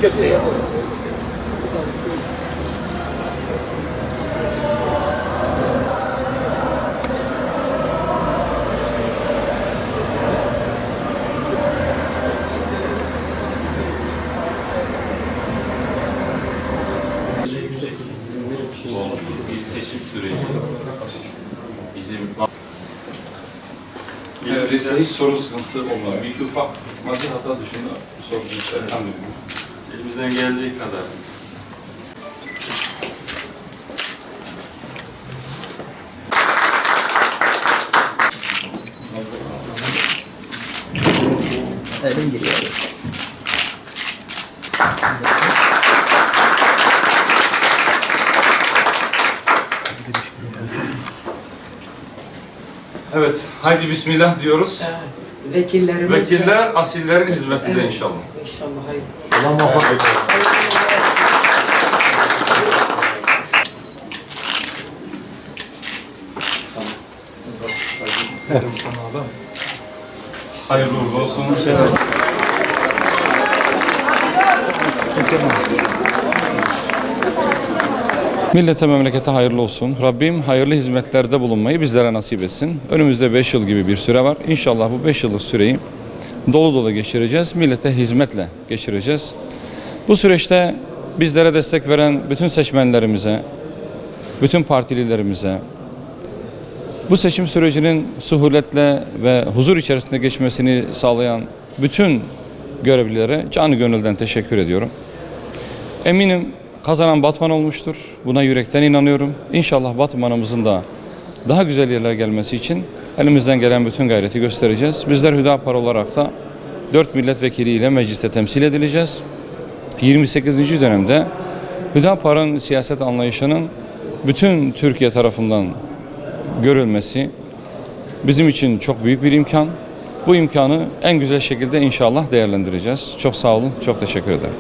İlk seçim süreci bizim hiç sorun sıkıntı olmadı. Bir ufak maddi hata dışında sorun işler elimizden geldiği kadar. Elim giriyor. Evet, haydi bismillah diyoruz. Vekillerimiz Vekiller asillerin hizmetinde Evet. inşallah. İnşallah hayır. Allah muvaffak etsin. Hayırlı uğurlu olsun. Millete, memlekete hayırlı olsun. Rabbim hayırlı hizmetlerde bulunmayı bizlere nasip etsin. Önümüzde 5 yıl gibi bir süre var. İnşallah bu 5 yıllık süreyi dolu dolu geçireceğiz. Millete hizmetle geçireceğiz. Bu süreçte bizlere destek veren bütün seçmenlerimize, bütün partililerimize, bu seçim sürecinin suhuletle ve huzur içerisinde geçmesini sağlayan bütün görevlilere canı gönülden teşekkür ediyorum. Eminim kazanan Batman olmuştur. Buna yürekten inanıyorum. İnşallah Batman'ımızın da daha güzel yerlere gelmesi için elimizden gelen bütün gayreti göstereceğiz. Bizler Hüdapar olarak da 4 milletvekiliyle mecliste temsil edileceğiz. 28. dönemde Hüdapar'ın siyaset anlayışının bütün Türkiye tarafından görülmesi bizim için çok büyük bir imkan. Bu imkanı en güzel şekilde inşallah değerlendireceğiz. Çok sağ olun, çok teşekkür ederim.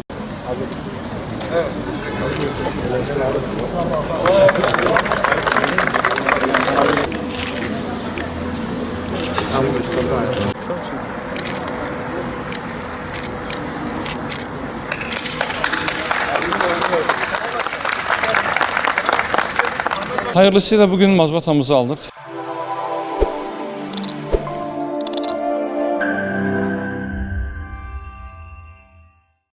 Hayırlısıyla bugün mazbatamızı aldık.